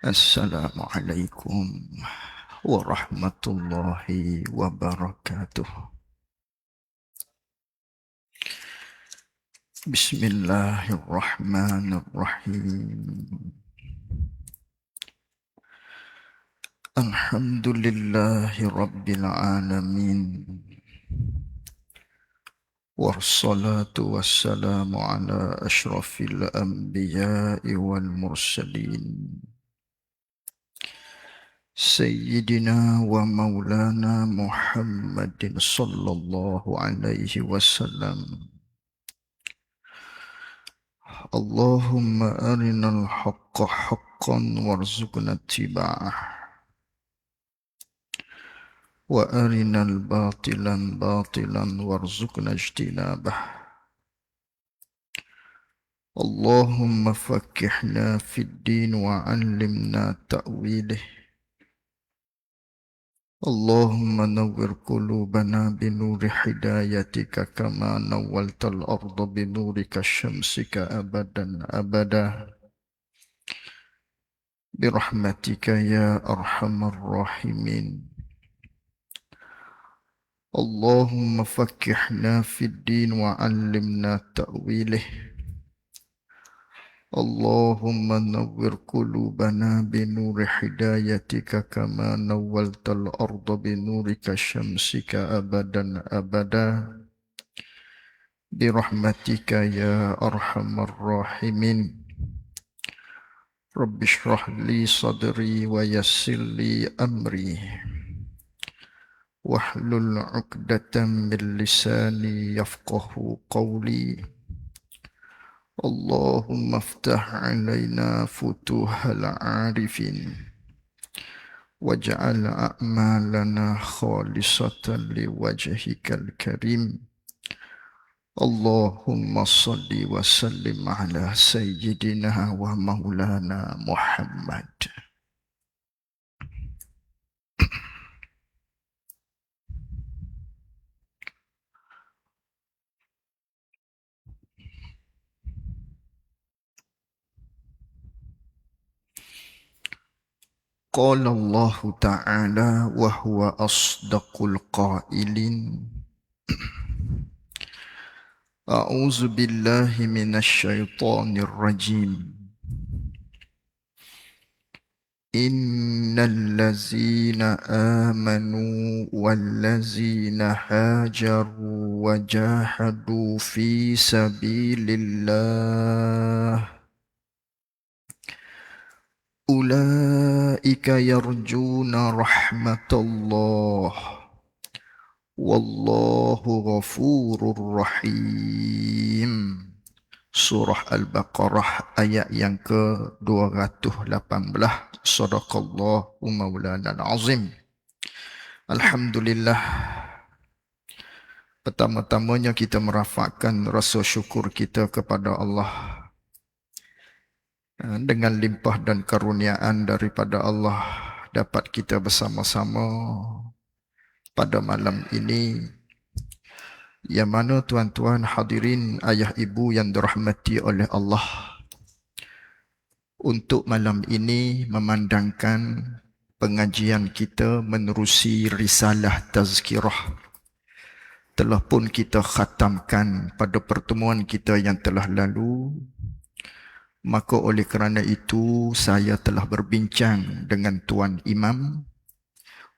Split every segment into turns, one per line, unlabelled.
Assalamualaikum warahmatullahi wabarakatuh. Bismillahirrahmanirrahim. Alhamdulillahi rabbil alamin. Wassalatu wassalamu ala ashrafil anbiya'i wal mursalin. Sayyidina wa maulana Muhammadin sallallahu alaihi wasallam. Allahumma arinal haqqa haqqan warzuqna ittiba'ah wa arinal batilan batilan warzuqna ijtinabah. Allahumma faqqihna fid din wa 'allimna ta'wilih. Allahumma nawwir qulubana binuri hidayatika kama nawwaltal arda binurika syamsika abadan abada birahmatika ya arhamar rahimin. Allahumma faqqihna fid din wa 'allimna ta'wilih. Allahumma nawwir qulubana binuri hidayatika kama nawwaltal arda binurika syamsika abadan abada birahmatika ya arhamar rahimin. Rabbi shrah li sadri wa yassir li amri wahlul 'uqdatam min lisani yafqahu qawli. Allahumma aftah alaina futuhal arifin waj'al a'malana khalisatan liwajhikal karim. Allahumma salli wa sallim ala sayyidina wa maulana Muhammad. قال الله تعالى وهو أصدق القائلين أعوذ بالله من الشيطان الرجيم إن الذين آمنوا والذين هاجروا وجاهدوا في سبيل الله أولئك يرجون رحمة الله والله غفور رحيم. Surah Al-Baqarah ayat yang ke-218. Sadaqallahu maulana al-azim. Alhamdulillah. Pertama-tamanya kita merafakkan rasa syukur kita kepada Allah dengan limpah dan karuniaan daripada Allah dapat kita bersama-sama pada malam ini, yang mana tuan-tuan hadirin ayah ibu yang dirahmati oleh Allah, untuk malam ini memandangkan pengajian kita menerusi risalah tazkirah telah pun kita khatamkan pada pertemuan kita yang telah lalu. Maka oleh kerana itu saya telah berbincang dengan Tuan Imam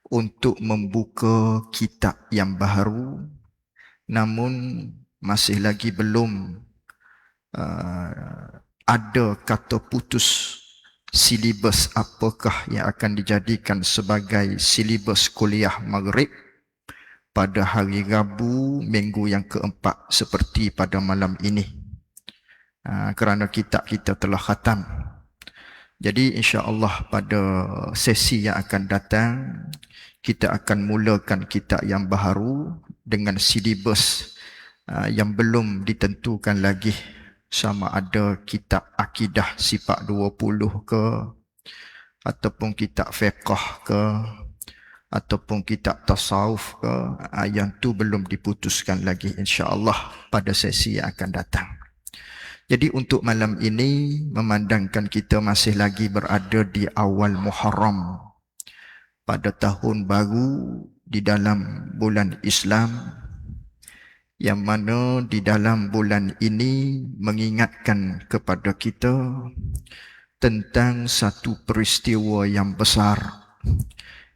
untuk membuka kitab yang baru, namun masih lagi belum ada kata putus silibus apakah yang akan dijadikan sebagai silibus kuliah Maghrib pada hari Rabu minggu yang keempat seperti pada malam ini. Kerana kitab kita telah khatam. Jadi insya-Allah pada sesi yang akan datang kita akan mulakan kitab yang baru dengan silibus yang belum ditentukan lagi, sama ada kitab akidah sifat 20 ke, ataupun kitab fiqh ke, ataupun kitab tasawuf ke. Yang tu belum diputuskan lagi, insya-Allah pada sesi yang akan datang. Jadi untuk malam ini memandangkan kita masih lagi berada di awal Muharram, pada tahun baru di dalam bulan Islam, yang mana di dalam bulan ini mengingatkan kepada kita tentang satu peristiwa yang besar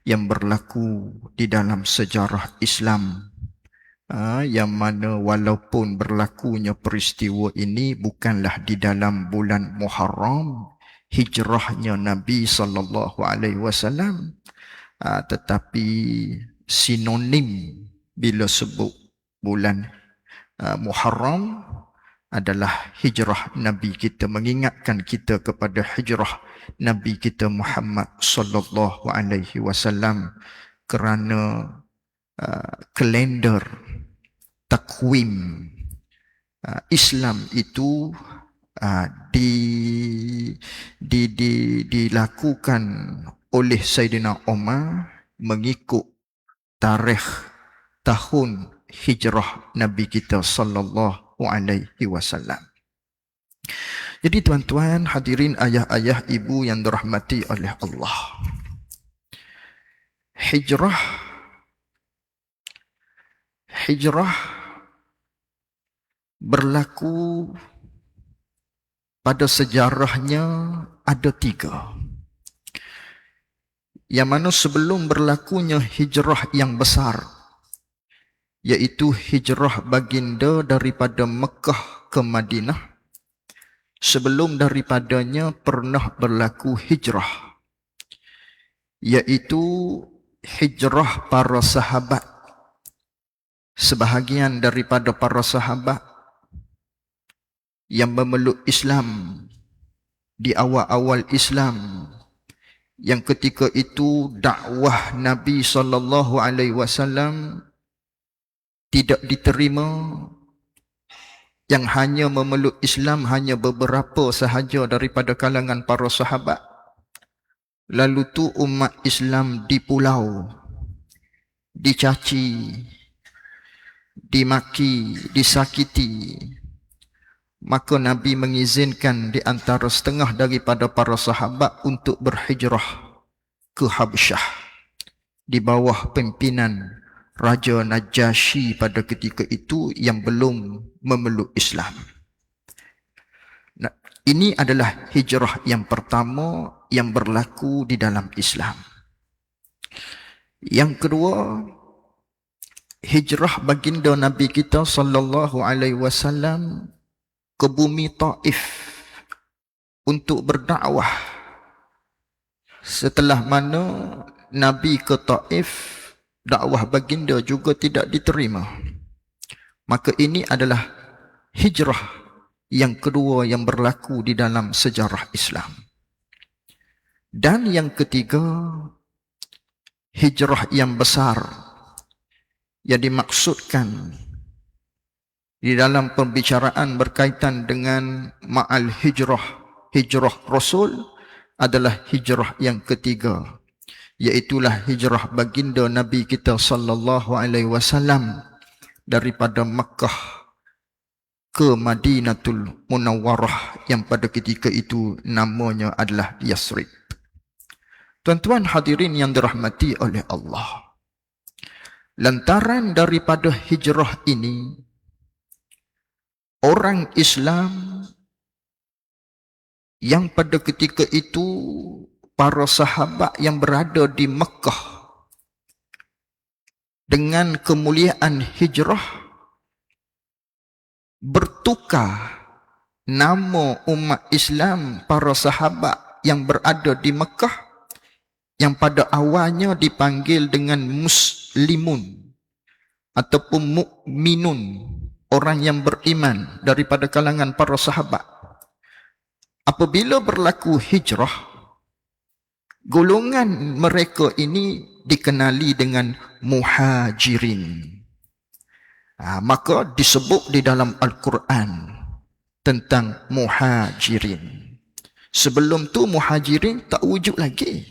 yang berlaku di dalam sejarah Islam, yang mana walaupun berlakunya peristiwa ini bukanlah di dalam bulan Muharram, hijrahnya Nabi SAW, tetapi sinonim bila sebut bulan Muharram adalah hijrah Nabi kita, mengingatkan kita kepada hijrah Nabi kita Muhammad SAW, kerana kalender takwim Islam itu dilakukan oleh Sayyidina Umar mengikut tarikh tahun hijrah Nabi kita sallallahu alaihi wasallam. Jadi tuan-tuan hadirin ayah-ayah ibu yang dirahmati oleh Allah, hijrah berlaku pada sejarahnya ada 3. Yang mana sebelum berlakunya hijrah yang besar, iaitu hijrah baginda daripada Mekah ke Madinah, sebelum daripadanya pernah berlaku hijrah, iaitu hijrah para sahabat. Sebahagian daripada para sahabat yang memeluk Islam di awal-awal Islam, yang ketika itu dakwah Nabi SAW tidak diterima, yang hanya memeluk Islam hanya beberapa sahaja daripada kalangan para sahabat. Lalu tu umat Islam dipulau, dicaci, dimaki, disakiti. Maka Nabi mengizinkan di antara setengah daripada para sahabat untuk berhijrah ke Habsyah di bawah pimpinan Raja Najasyi pada ketika itu yang belum memeluk Islam. Ini adalah hijrah yang pertama yang berlaku di dalam Islam. Yang kedua, hijrah baginda Nabi kita sallallahu alaihi wasallam ke bumi Taif untuk berdakwah. Setelah mana Nabi ke Taif, dakwah baginda juga tidak diterima. Maka ini adalah hijrah yang kedua yang berlaku di dalam sejarah Islam. Dan yang ketiga, hijrah yang besar yang dimaksudkan di dalam pembicaraan berkaitan dengan ma'al hijrah, hijrah Rasul adalah hijrah yang ketiga, iaitulah hijrah baginda Nabi kita sallallahu alaihi wasallam daripada Makkah ke Madinatul Munawwarah yang pada ketika itu namanya adalah Yasrib. Tuan-tuan hadirin yang dirahmati oleh Allah, lantaran daripada hijrah ini, orang Islam yang pada ketika itu para sahabat yang berada di Mekah dengan kemuliaan hijrah bertukar nama umat Islam para sahabat yang berada di Mekah yang pada awalnya dipanggil dengan muslimun ataupun mukminun, orang yang beriman daripada kalangan para sahabat. Apabila berlaku hijrah, golongan mereka ini dikenali dengan muhajirin. Maka disebut di dalam Al-Quran tentang muhajirin. Sebelum tu muhajirin tak wujud lagi.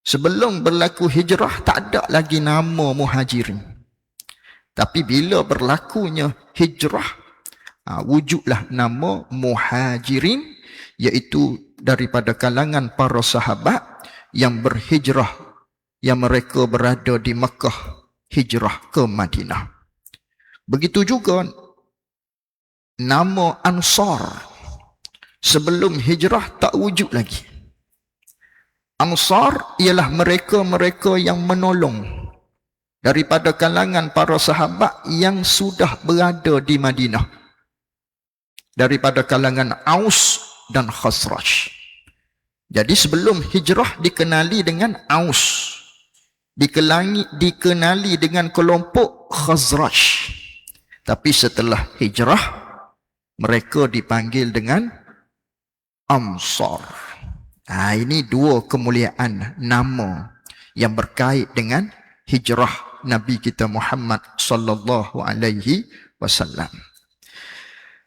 Sebelum berlaku hijrah tak ada lagi nama muhajirin. Tapi bila berlakunya hijrah, wujudlah nama muhajirin, iaitu daripada kalangan para sahabat yang berhijrah, yang mereka berada di Mekah, hijrah ke Madinah. Begitu juga nama Ansar, sebelum hijrah tak wujud lagi. Ansar ialah mereka-mereka yang menolong daripada kalangan para sahabat yang sudah berada di Madinah, daripada kalangan Aus dan Khazraj. Jadi sebelum hijrah dikenali dengan Aus, dikenali dengan kelompok Khazraj. Tapi setelah hijrah, mereka dipanggil dengan Ansar. Ini dua kemuliaan nama yang berkait dengan hijrah Nabi kita Muhammad sallallahu alaihi wasallam.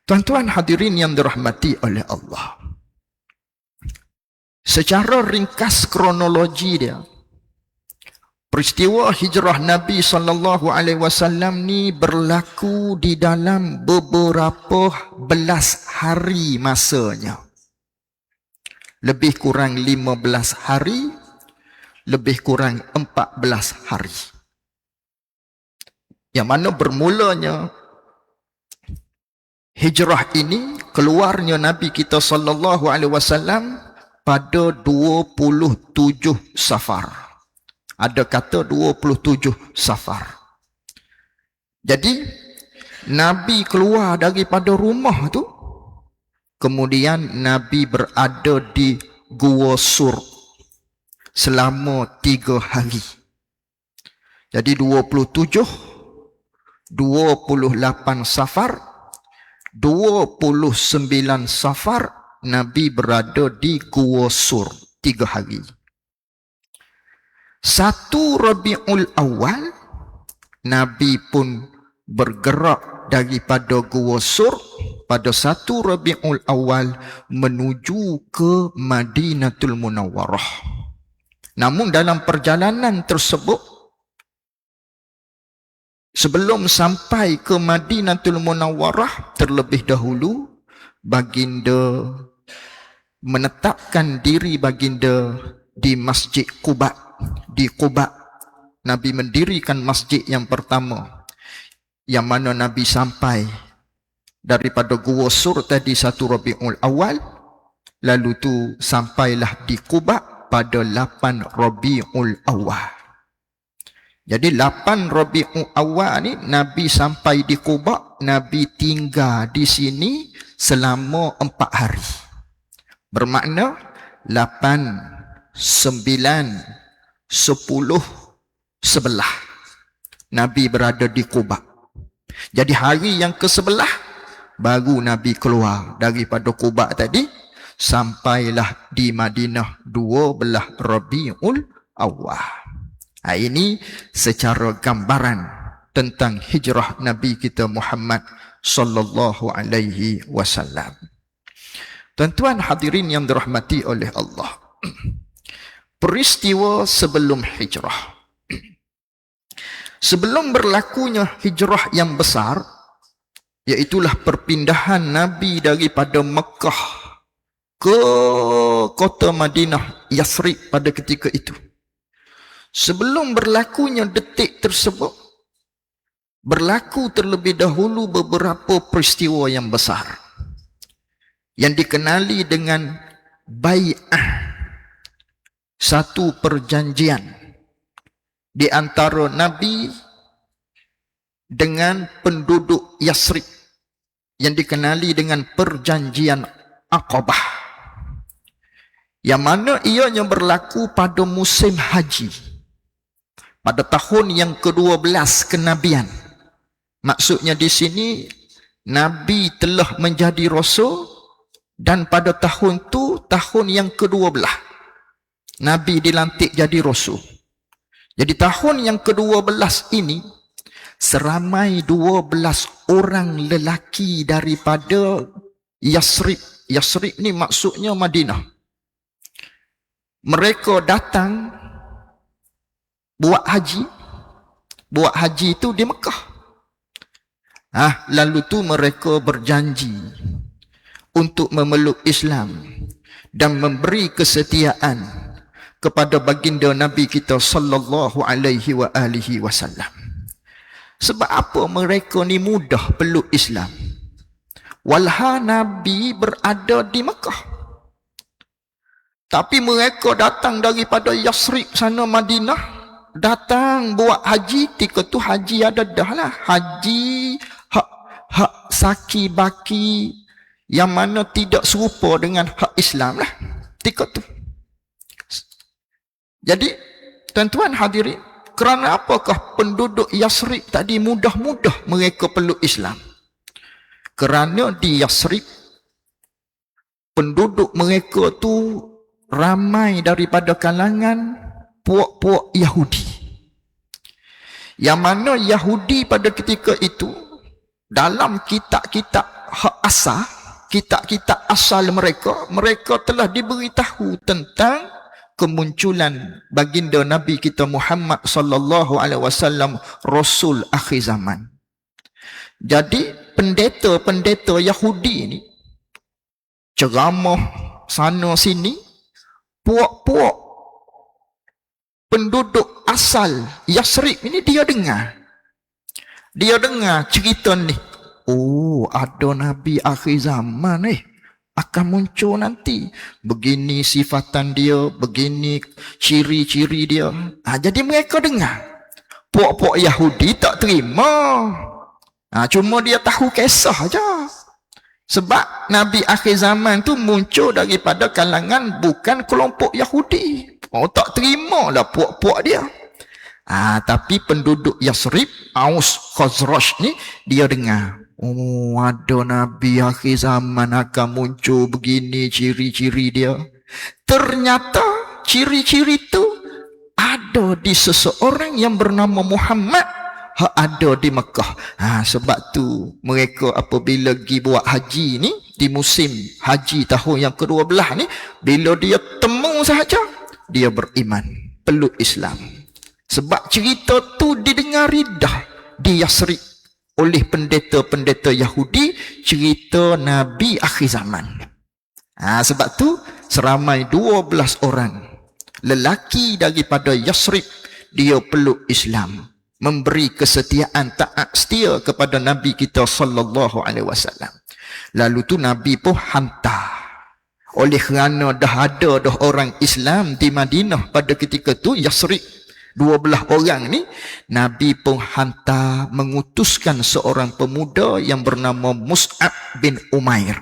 Tuan-tuan hadirin yang dirahmati oleh Allah, secara ringkas kronologi dia, peristiwa hijrah Nabi sallallahu alaihi wasallam ni berlaku di dalam beberapa belas hari masanya. Lebih kurang 15 hari, lebih kurang 14 hari. Yang mana bermulanya hijrah ini, keluarnya Nabi kita sallallahu alaihi wasallam pada 27 Safar. Ada kata 27 Safar. Jadi Nabi keluar daripada rumah tu, kemudian Nabi berada di Gua Sur selama 3 hari. Jadi 27, 28 Safar, 29 Safar, Nabi berada di Gua Sur 3 hari. 1 Rabiul Awal, Nabi pun bergerak daripada Gua Sur pada 1 Rabiul Awal menuju ke Madinatul Munawwarah. Namun dalam perjalanan tersebut, sebelum sampai ke Madinatul Munawwarah, terlebih dahulu baginda menetapkan diri baginda di Masjid Quba. Di Quba, Nabi mendirikan masjid yang pertama, yang mana Nabi sampai daripada Gua Sur tadi 1 Rabiul Awal, lalu tu sampailah di Quba pada 8 Rabiul Awal. Jadi 8 Rabiul Awal ni Nabi sampai di Quba, Nabi tinggal di sini selama 4 hari. Bermakna 8, 9, 10, 11 Nabi berada di Quba. Jadi hari yang ke-11 baru Nabi keluar daripada Quba tadi, sampailah di Madinah 12 Rabiul Awal. Ini secara gambaran tentang hijrah Nabi kita Muhammad sallallahu alaihi wasallam. Tuan-tuan hadirin yang dirahmati oleh Allah. Peristiwa sebelum hijrah. Sebelum berlakunya hijrah yang besar, iaitulah perpindahan Nabi daripada Mekah ke kota Madinah Yathrib pada ketika itu. Sebelum berlakunya detik tersebut, berlaku terlebih dahulu beberapa peristiwa yang besar yang dikenali dengan bai'ah, satu perjanjian di antara Nabi dengan penduduk Yathrib yang dikenali dengan perjanjian Aqabah, yang mana ianya berlaku pada musim haji pada tahun yang ke-12 kenabian. Maksudnya di sini Nabi telah menjadi rasul, dan pada tahun tu, tahun yang ke-12 Nabi dilantik jadi rasul. Jadi tahun yang ke-12 ini seramai 12 orang lelaki daripada Yathrib. Yathrib ni maksudnya Madinah. Mereka datang buat haji. Buat haji itu di Mekah. Lalu tu mereka berjanji untuk memeluk Islam dan memberi kesetiaan kepada baginda Nabi kita sallallahu alaihi wa alihi wasallam. Sebab apa mereka ni mudah peluk Islam? Walha Nabi berada di Mekah, tapi mereka datang daripada Yathrib sana Madinah, datang buat haji. Ketika tu haji ada dah lah. Haji hak saki baki yang mana tidak serupa dengan hak Islam lah ketika tu. Jadi tuan-tuan hadirin, kerana apakah penduduk Yathrib tadi mudah-mudah mereka peluk Islam? Kerana di Yathrib penduduk mereka tu ramai daripada kalangan puak-puak Yahudi, yang mana Yahudi pada ketika itu dalam kitab-kitab hak asal, kitab-kitab asal mereka telah diberitahu tentang kemunculan baginda Nabi kita Muhammad sallallahu alaihi wasallam, rasul akhir zaman. Jadi pendeta-pendeta Yahudi ni ceramah sana sini, puak-puak penduduk asal Yathrib ini dia dengar cerita ni. Oh, ada Nabi akhir zaman akan muncul nanti. Begini sifatan dia, begini ciri-ciri dia. Jadi mereka dengar. Puak-puak Yahudi tak terima. Cuma dia tahu kisah aja. Sebab Nabi akhir zaman tu muncul daripada kalangan bukan kelompok Yahudi. Tak terima lah puak-puak dia. Tapi penduduk Yathrib, Aus Khazraj ni, dia dengar. Oh, ada Nabi akhir zaman akan muncul begini ciri-ciri dia. Ternyata ciri-ciri tu ada di seseorang yang bernama Muhammad, ada di Mekah. Sebab tu mereka apabila pergi buat haji ni, di musim haji tahun yang ke-12 ni, bila dia temu sahaja, dia beriman, peluk Islam. Sebab cerita tu didengari dah di Yathrib oleh pendeta-pendeta Yahudi, cerita Nabi akhir zaman. Sebab tu seramai 12 orang lelaki daripada Yasrib, dia peluk Islam, memberi kesetiaan taat setia kepada Nabi kita sallallahu alaihi wasallam. Lalu tu Nabi pun hantar. Oleh kerana dah ada dah orang Islam di Madinah pada ketika tu, Yasrib, 12 orang ni, Nabi pun hantar mengutuskan seorang pemuda yang bernama Mus'ab bin Umair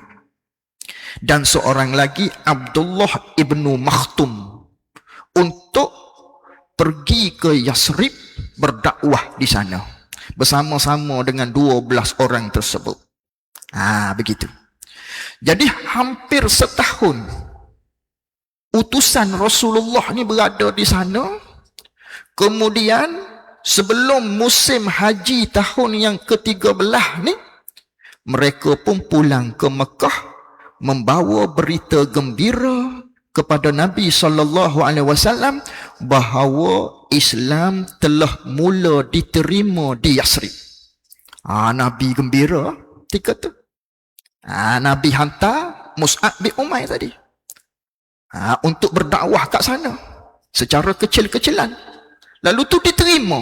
dan seorang lagi Abdullah ibnu Makhtum untuk pergi ke Yasrib berdakwah di sana bersama-sama dengan 12 orang tersebut. Begitu. Jadi hampir setahun utusan Rasulullah ni berada di sana. Kemudian sebelum musim haji tahun yang ke-13 ni, mereka pun pulang ke Mekah membawa berita gembira kepada Nabi sallallahu alaihi wasallam bahawa Islam telah mula diterima di Yasrib. Nabi gembira ketika tu. Nabi hantar Mus'ab bin Umair tadi untuk berdakwah kat sana secara kecil-kecilan. Lalu tu diterima.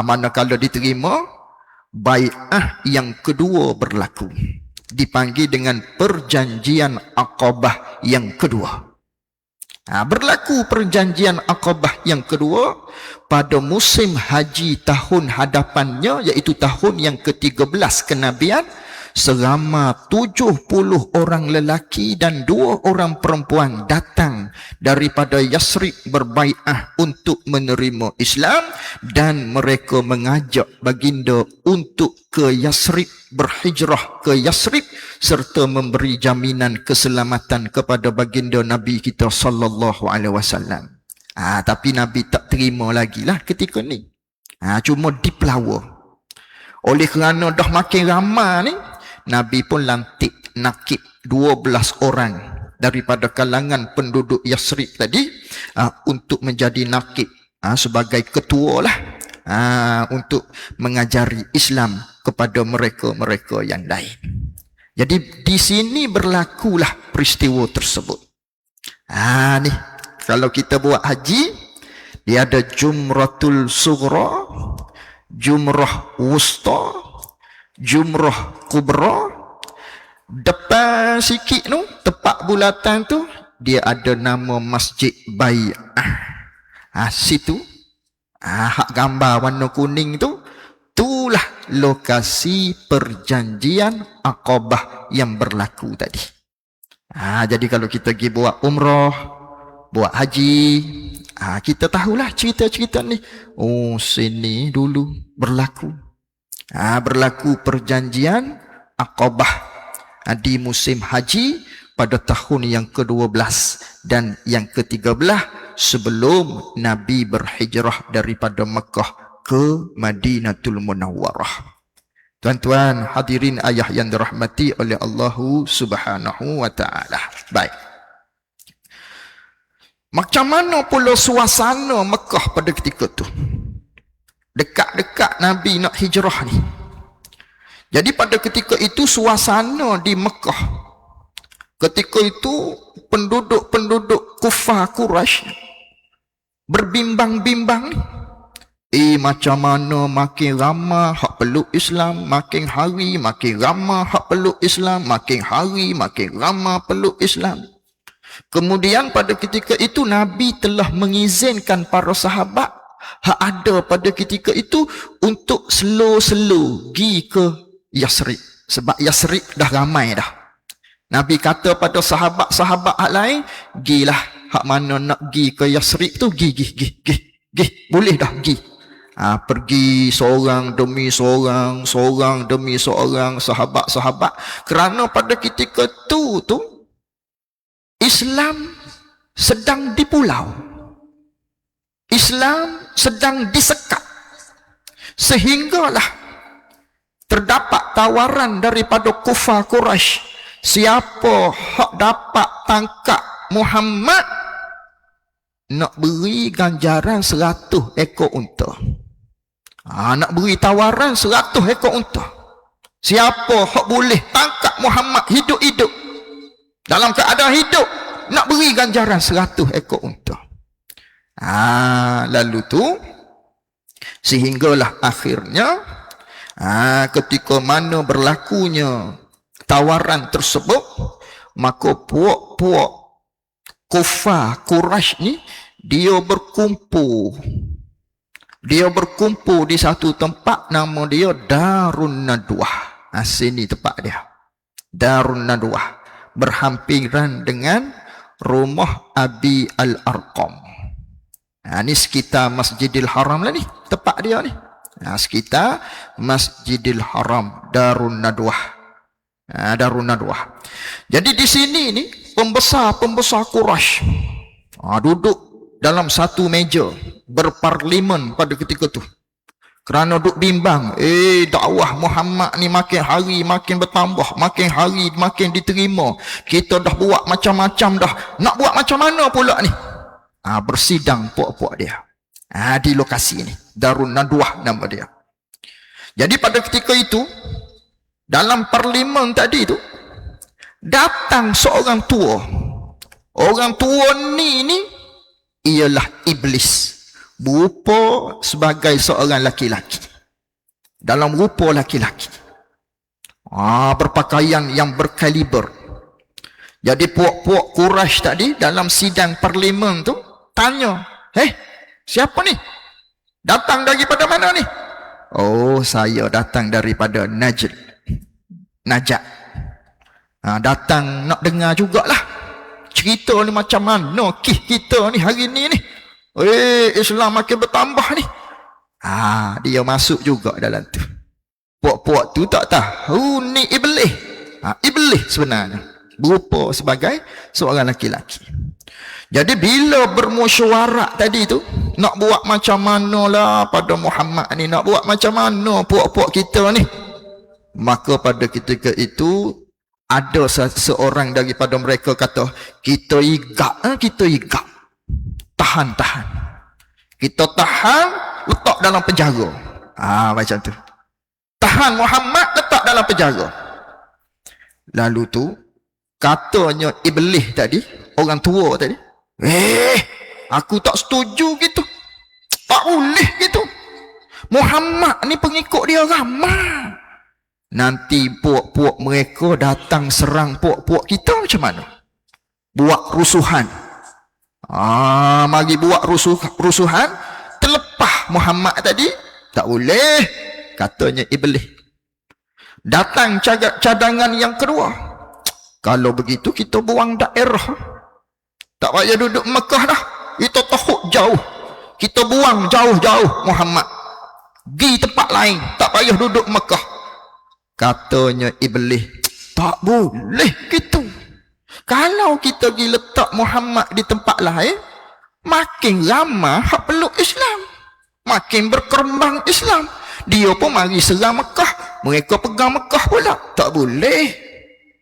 Manakala diterima, bai'ah yang kedua berlaku. Dipanggil dengan perjanjian Aqabah yang kedua. Berlaku perjanjian Aqabah yang kedua pada musim haji tahun hadapannya, iaitu tahun yang ke-13 kenabian. Selama 70 orang lelaki dan 2 orang perempuan datang daripada Yasrib berbai'ah untuk menerima Islam, dan mereka mengajak baginda untuk ke Yasrib, berhijrah ke Yasrib, serta memberi jaminan keselamatan kepada baginda Nabi kita sallallahu alaihi wasallam. Tapi Nabi tak terima lagi lah ketika ni. Cuma dipelawa. Oleh kerana dah makin ramai ni, Nabi pun lantik nakib 12 orang daripada kalangan penduduk Yasrib tadi untuk menjadi nakib, sebagai ketua lah, untuk mengajari Islam kepada mereka-mereka yang lain. Jadi di sini berlakulah peristiwa tersebut. Ni kalau kita buat haji, dia ada Jumratul Sughra, Jumrah Wusta, Jumrah Kubra. Depan sikit tu, tepat bulatan tu, dia ada nama Masjid Bai'ah. Situ, hak gambar warna kuning tu, itulah lokasi perjanjian Aqabah yang berlaku tadi. Jadi kalau kita pergi buat umrah, buat haji, kita tahulah cerita-cerita ni. Sini dulu berlaku. Berlaku perjanjian Aqabah di musim haji pada tahun yang ke-12 dan yang ke-13 sebelum Nabi berhijrah daripada Mekah ke Madinatul Munawwarah. Tuan-tuan hadirin ayah yang dirahmati oleh Allah Subhanahu wa taala. Baik. Macam mana pula suasana Mekah pada ketika tu? Dekat-dekat Nabi nak hijrah ni. Jadi pada ketika itu suasana di Mekah, ketika itu penduduk-penduduk kufar Quraisy berbimbang-bimbang ni. Macam mana makin ramai hak peluk Islam, makin hari makin ramai hak peluk Islam, makin hari makin ramai peluk Islam. Kemudian pada ketika itu Nabi telah mengizinkan para sahabat hak ada pada ketika itu untuk slow-slow pergi ke Yasrib. Sebab Yasrib dah ramai dah. Nabi kata pada sahabat-sahabat hak lain, gilah hak mana nak pergi ke Yasrib tu, gi. Boleh dah pergi. Pergi seorang demi seorang, seorang demi seorang sahabat-sahabat. Kerana pada ketika tu Islam sedang dipulau. Islam sedang disekat. Sehinggalah terdapat tawaran daripada kufar Quraisy, siapa hak dapat tangkap Muhammad nak beri ganjaran 100 ekor unta. Nak beri tawaran 100 ekor unta. Siapa hak boleh tangkap Muhammad hidup-hidup, dalam keadaan hidup, nak beri ganjaran 100 ekor unta. Lalu tu sehinggalah akhirnya ketika mana berlakunya tawaran tersebut, maka puak-puak kufar Quraisy ni dia berkumpul di satu tempat, nama dia Darun Nadwah. Sini tempat dia, Darun Nadwah, berhampiran dengan rumah Abi Al-Arqam. Ni sekitar Masjidil Haram lah ni, tempat dia ni. Sekitar Masjidil Haram, Darun Nadwah. Darun Nadwah. Jadi di sini ni pembesar-pembesar Quraisy duduk dalam satu meja berparlimen pada ketika tu, kerana duk bimbang, dakwah Muhammad ni makin hari makin bertambah, makin hari makin diterima, kita dah buat macam-macam dah, nak buat macam mana pula ni? Bersidang puak-puak dia di lokasi ni, Darun Nadwah nama dia. Jadi pada ketika itu, dalam parlimen tadi tu, datang seorang tua. Orang tua ni ialah iblis, berupa sebagai seorang laki-laki, dalam rupa laki-laki, berpakaian yang berkaliber. Jadi puak-puak Quraisy tadi dalam sidang parlimen tu tanya, siapa ni? Datang daripada mana ni? Saya datang daripada Najd, Najat. Datang nak dengar jugalah cerita ni macam mana kita ni hari ni. Islam makin bertambah ni. Dia masuk juga dalam tu. Puak-puak tu tak tahu ni iblis. Iblis sebenarnya, berupa sebagai seorang laki-laki. Jadi bila bermusyawarah tadi tu, nak buat macam manalah pada Muhammad ni, nak buat macam mana puak-puak kita ni, maka pada ketika itu ada seorang daripada mereka kata, kita igak, tahan, kita tahan, letak dalam penjara. Macam tu, tahan Muhammad, letak dalam penjara. Lalu tu katanya iblis tadi, orang tua tadi, aku tak setuju gitu, tak boleh gitu, Muhammad ni pengikut dia ramai, nanti puak-puak mereka datang serang puak-puak kita macam mana? Buat rusuhan. Mari buat rusuhan, terlepas Muhammad tadi, tak boleh, katanya iblis. Datang cadangan yang kedua, kalau begitu kita buang daerah, tak payah duduk Mekah dah, kita tahuk jauh, kita buang jauh-jauh Muhammad, pergi tempat lain, tak payah duduk Mekah. Katanya iblis, tak boleh gitu. Kalau kita pergi letak Muhammad di tempat lain, makin ramai hak peluk Islam, makin berkembang Islam. Dia pun mari serang Mekah, mereka pegang Mekah pula, tak boleh.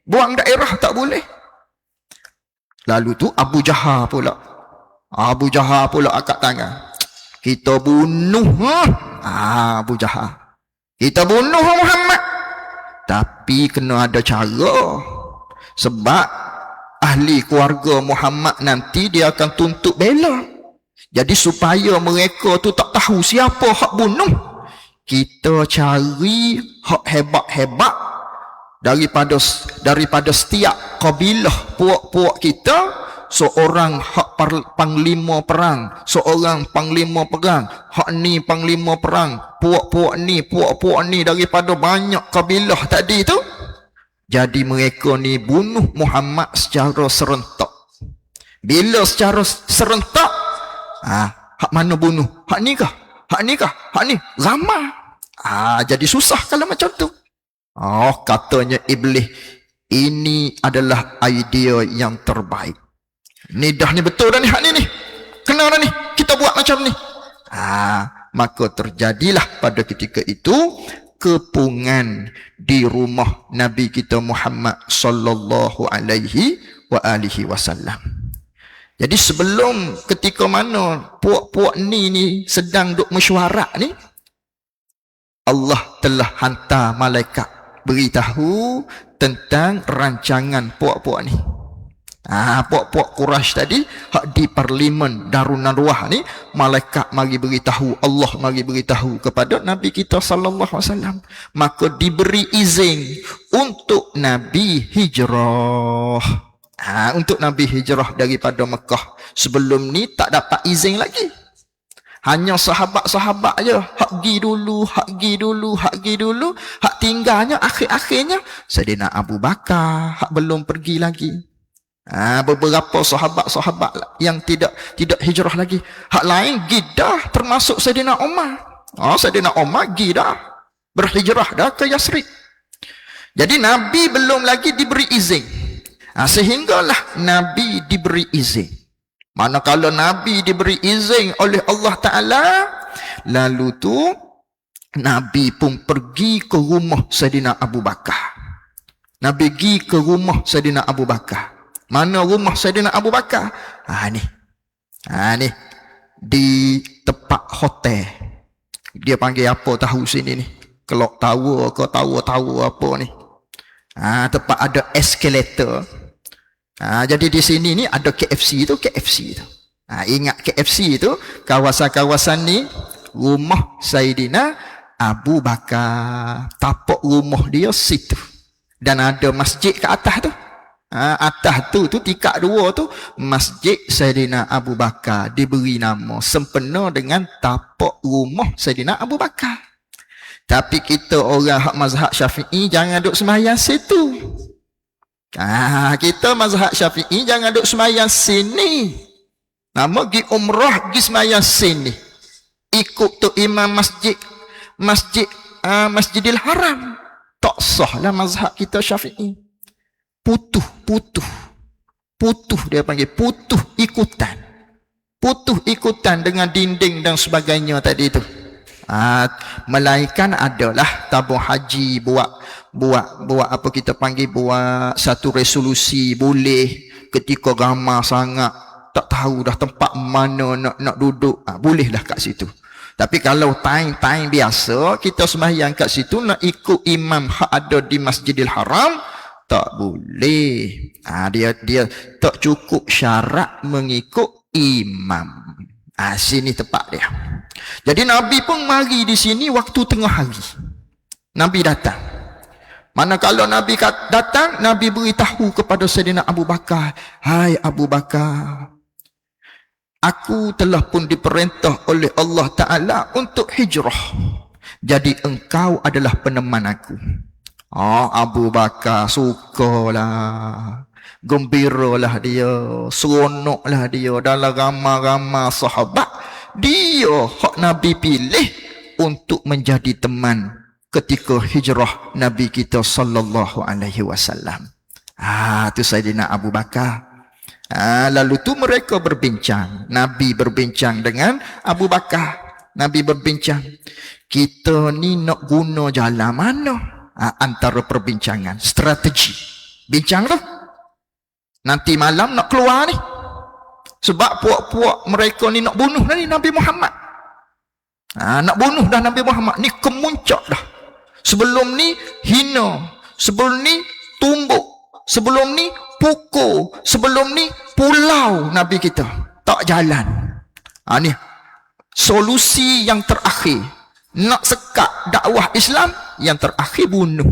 Buang daerah tak boleh. Lalu tu Abu Jahal pula angkat tangan, kita bunuh Abu Jahal, kita bunuh Muhammad. Tapi kena ada cara, sebab ahli keluarga Muhammad nanti dia akan tuntut bela. Jadi supaya mereka tu tak tahu siapa hak bunuh, kita cari hak hebat-hebat daripada setiap kabilah puak-puak kita, seorang hak panglima perang, seorang panglima perang, hak ni panglima perang, puak-puak ni daripada banyak kabilah tadi tu. Jadi mereka ni bunuh Muhammad secara serentak. Bila secara serentak, hak mana bunuh? Hak ni kah? Hak ni kah? Hak ni ramai. Jadi susah kalau macam tu. Katanya iblis, ini adalah idea yang terbaik. Ni dah ni betul dah ni, hak ni kena dah ni, kita buat macam ni. Maka terjadilah pada ketika itu kepungan di rumah Nabi kita Muhammad sallallahu alaihi wa alihi wasallam. Jadi sebelum ketika mana puak-puak ni sedang duk mesyuarat ni, Allah telah hantar malaikat beritahu tentang rancangan puak-puak ni. Puak-puak Quraisy tadi hak di parlimen Darun Nadwah ni, malaikat mari beritahu, Allah mari beritahu kepada Nabi kita sallallahu alaihi wasallam, maka diberi izin untuk Nabi hijrah. Untuk Nabi hijrah daripada Mekah. Sebelum ni tak dapat izin lagi. Hanya sahabat-sahabat je hak gi dulu, hak tinggalnya akhir-akhirnya Saidina Abu Bakar hak belum pergi lagi. Beberapa sahabat-sahabat yang tidak hijrah lagi. Hak lain gi dah, termasuk Saidina Umar. Saidina Umar gi dah, berhijrah dah ke Yasrib. Jadi Nabi belum lagi diberi izin. Sehinggalah Nabi diberi izin. Manakala Nabi diberi izin oleh Allah Ta'ala, lalu tu Nabi pun pergi ke rumah Saidina Abu Bakar. Nabi pergi ke rumah Saidina Abu Bakar. Mana rumah Saidina Abu Bakar? Ni. Di tempat hotel. Dia panggil apa tahu sini ni? Clock tower ke tower apa ni? Tempat ada escalator. Jadi di sini ni ada KFC tu. Ingat KFC tu, kawasan-kawasan ni rumah Saidina Abu Bakar. Tapak rumah dia situ. Dan ada masjid ke atas tu. Atas tu tingkat 2 tu Masjid Saidina Abu Bakar, diberi nama sempena dengan tapak rumah Saidina Abu Bakar. Tapi kita orang hak mazhab Syafi'i jangan duk sembahyang situ. Kita mazhab Syafi'i jangan duk sembahyang sini. Nama pergi umrah pergi sembahyang sini. Ikut tu imam Masjidil Haram. Tak sahlah mazhab kita Syafi'i. Putuh dia panggil, putuh ikutan dengan dinding dan sebagainya tadi tu. Melainkan adalah tabung haji buat apa kita panggil, buat satu resolusi boleh ketika ramai sangat tak tahu dah tempat mana nak duduk, bolehlah kat situ. Tapi kalau time biasa kita sembahyang kat situ nak ikut imam hak ada di Masjidil Haram, tak boleh. Dia tak cukup syarat mengikut imam. Sini tempat dia. Jadi Nabi pun mari di sini waktu tengah hari. Nabi datang. Manakala Nabi datang, Nabi beritahu kepada Saidina Abu Bakar, "Hai Abu Bakar, aku telah pun diperintah oleh Allah Ta'ala untuk hijrah. Jadi engkau adalah peneman aku." Abu Bakar sukalah, gembiralah dia, seronoklah dia dalam ramai-ramai sahabat. Dia hak Nabi pilih untuk menjadi teman ketika hijrah Nabi kita sallallahu alaihi wasallam. Tu Saidina Abu Bakar. Lalu tu mereka berbincang. Nabi berbincang dengan Abu Bakar. Nabi berbincang, kita ni nak guna jalan mana? Antara perbincangan, strategi. Bincang tu. Nanti malam nak keluar ni. Sebab puak-puak mereka ni nak bunuh dah ni Nabi Muhammad. Nak bunuh dah Nabi Muhammad. Ni kemuncak dah. Sebelum ni hina. Sebelum ni tumbuk. Sebelum ni pukul. Sebelum ni pulau Nabi kita. Tak jalan. Ni solusi yang terakhir. Nak sekat dakwah Islam, yang terakhir bunuh.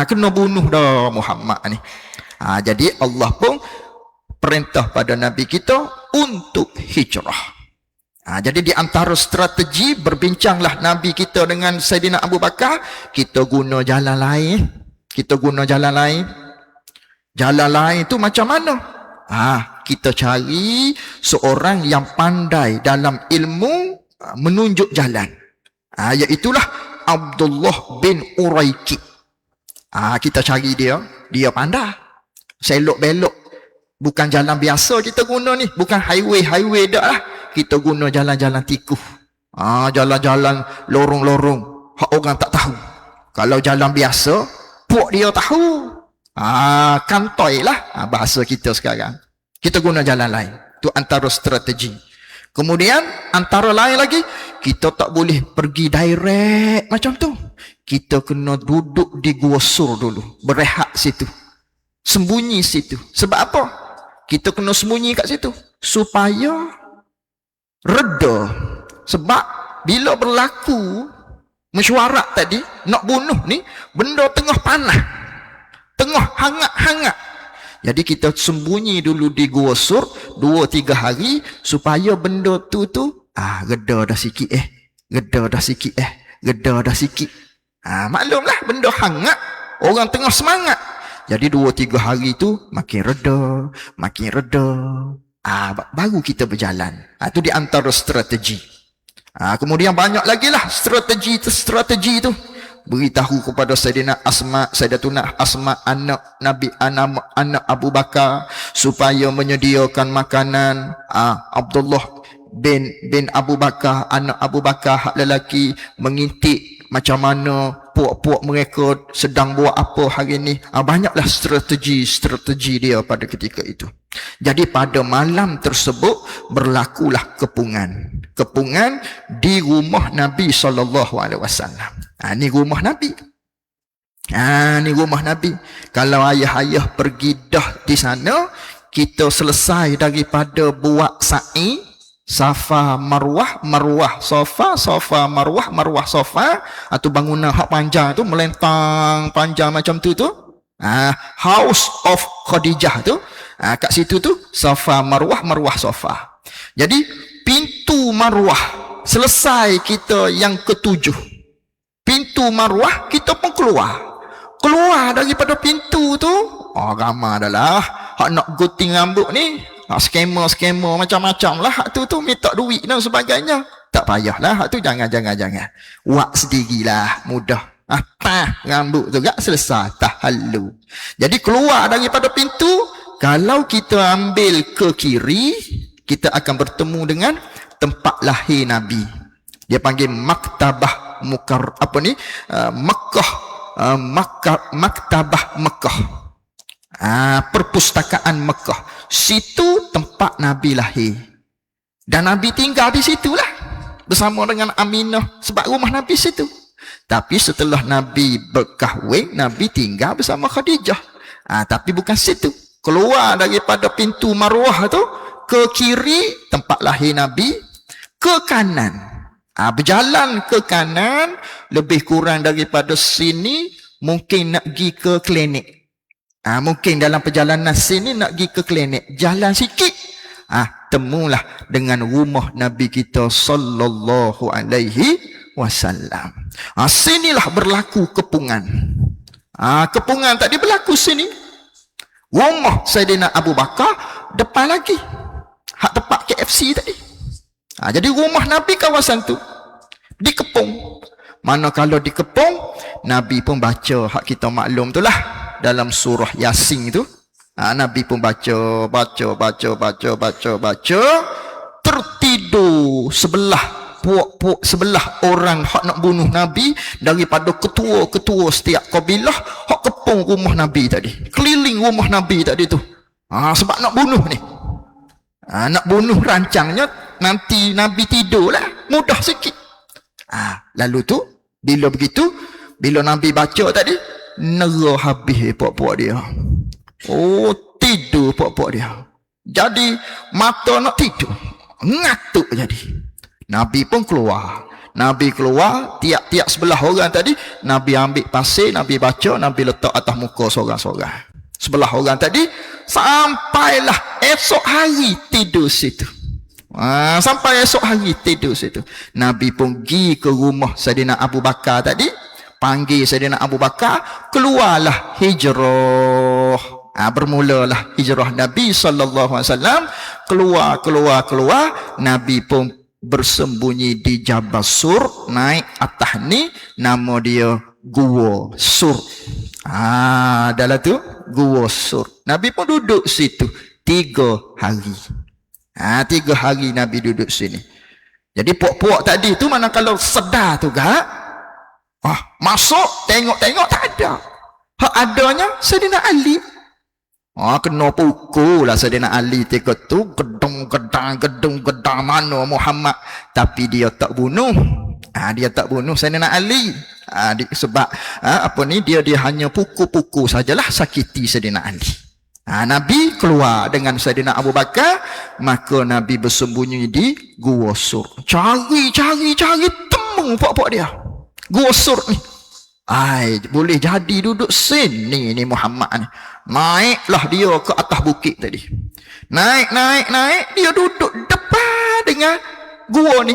Kena bunuh dah Muhammad ni. Jadi Allah pun perintah pada Nabi kita untuk hijrah. Jadi di antara strategi berbincanglah Nabi kita dengan Saidina Abu Bakar, kita guna jalan lain. Jalan lain tu macam mana? Kita cari seorang yang pandai dalam ilmu menunjuk jalan. Iaitulah Abdullah bin Uraiki. Kita cari dia pandai. Selok belok. Bukan jalan biasa kita guna ni. Bukan highway dah lah. Kita guna jalan-jalan tikus. Jalan-jalan lorong-lorong. Hak orang tak tahu. Kalau jalan biasa, puak dia tahu. Kantoi lah. Bahasa kita sekarang. Kita guna jalan lain. Itu antara strategi. Kemudian antara lain lagi, kita tak boleh pergi direct macam tu. Kita kena duduk di Gua Sur dulu. Berehat situ. Sembunyi situ. Sebab apa? Kita kena sembunyi kat situ supaya reda. Sebab bila berlaku mesyuarat tadi nak bunuh ni, benda tengah panah, tengah hangat-hangat. Jadi kita sembunyi dulu di Gua Sur 2-3 hari supaya benda tu reda dah sikit reda dah sikit reda dah sikit. Maklumlah benda hangat, orang tengah semangat. Jadi 2-3 hari tu makin reda, makin reda. Baru kita berjalan. Tu di antara strategi. Kemudian banyak lagi lah strategi tu. Beritahu kepada Sayyidatuna Asma anak Nabi, anak Abu Bakar, supaya menyediakan makanan. Abdullah bin Abu Bakar, anak Abu Bakar hak lelaki, mengintip macam mana puak-puak mereka sedang buat apa hari ni. Banyaklah strategi dia pada ketika itu. Jadi pada malam tersebut berlakulah kepungan di rumah Nabi SAW. Ni rumah Nabi. Ni rumah Nabi. Kalau ayah-ayah pergi dah di sana, kita selesai daripada buat sa'i, Safa Marwah, Marwah Safa, Safa Marwah, Marwah Safa, atau bangunan hak panjang tu, melentang panjang macam tu. House of Khadijah tu. Kat situ tu Safa Marwah, Marwah Safa. Jadi pintu Marwah selesai kita yang ketujuh. Pintu Marwah kita pun keluar daripada pintu tu. Ramai adalah hak nak gunting rambut ni, skema macam-macam lah. Hak tu minta duit dan sebagainya. Tak payahlah hak tu, jangan. Buat sendirilah, mudah. Rambut tu gak selesai, tak halu. Jadi keluar daripada pintu, kalau kita ambil ke kiri, kita akan bertemu dengan tempat lahir Nabi. Dia panggil Maktabah Makkah, Maktabah Makkah. Perpustakaan Makkah. Situ tempat Nabi lahir. Dan Nabi tinggal di situlah bersama dengan Aminah, sebab rumah Nabi situ. Tapi setelah Nabi berkahwin, Nabi tinggal bersama Khadijah. Tapi bukan situ. Keluar daripada pintu Marwah tu, ke kiri tempat lahir Nabi, ke kanan. Berjalan ke kanan, lebih kurang daripada sini, mungkin nak pergi ke klinik. Mungkin dalam perjalanan sini nak pergi ke klinik, jalan sikit, temulah dengan rumah Nabi kita sallallahu alaihi wasallam. Sinilah berlaku kepungan. Kepungan tadi berlaku sini. Rumah Sayyidina Abu Bakar depan lagi, hak tempat KFC tadi. Jadi rumah Nabi kawasan tu dikepung. Mana kalau dikepung, Nabi pun baca, hak kita maklum tu lah, dalam surah Yasin tu. Nabi pun baca, tertidur sebelah orang hak nak bunuh Nabi, daripada ketua-ketua setiap kabilah hak kepung rumah Nabi tadi, keliling rumah Nabi tadi tu. Sebab nak bunuh ni. Nak bunuh rancangnya nanti Nabi tidur lah, mudah sikit. Lalu tu bila begitu, bila Nabi baca tadi, nera habis puak-puak dia. Tidur puak-puak dia. Jadi mata nak tidur, ngatuk jadi. Nabi pun keluar. Nabi keluar, tiap-tiap sebelah orang tadi, Nabi ambil pasir, Nabi baca, Nabi letak atas muka seorang-seorang. Sebelah orang tadi, sampailah esok hari tidur situ. Sampai esok hari tidur situ. Nabi pun pergi ke rumah Sayyidina Abu Bakar tadi, panggil Sayyidina Abu Bakar, keluarlah hijrah. Bermulalah hijrah Nabi sallallahu alaihi wasallam. Keluar, Nabi pun bersembunyi di Jabal Sur, naik atas ni, nama dia Gua Sur. Dalam tu Gua Sur. Nabi pun duduk situ 3 hari. 3 hari Nabi duduk sini. Jadi puak-puak tadi tu, mana kalau sedar tu gak, masuk tengok-tengok tak ada. Hak adanya Sayyidina Ali. Kena pukul lah Sayyidina Ali tiga tu, gedung-gedang mana Muhammad. Tapi dia tak bunuh. Dia tak bunuh Sayyidina Ali. Sebab dia hanya pukul-pukul sajalah, sakiti Sayyidina Ali. Nabi keluar dengan Saidina Abu Bakar, maka Nabi bersembunyi di Gua Sur. Cari temu pok-pok dia. Gua Sur ni. Boleh jadi duduk sini ni Muhammad ni. Naiklah dia ke atas bukit tadi. Naik, dia duduk depan dengan gua ni.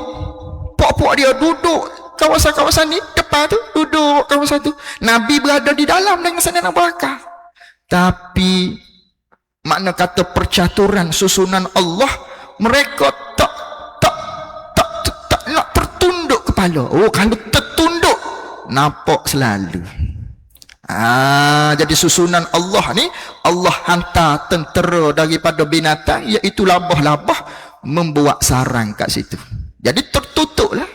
Pok-pok dia duduk kawasan-kawasan ni, depan tu, duduk kawasan tu. Nabi berada di dalam dengan Saidina Abu Bakar. Tapi makna kata percaturan susunan Allah, mereka tak nak tertunduk kepala. Kalau tertunduk nampak selalu. Jadi susunan Allah ni, Allah hantar tentera daripada binatang, iaitu labah-labah, membuat sarang kat situ. Jadi tertutup lah.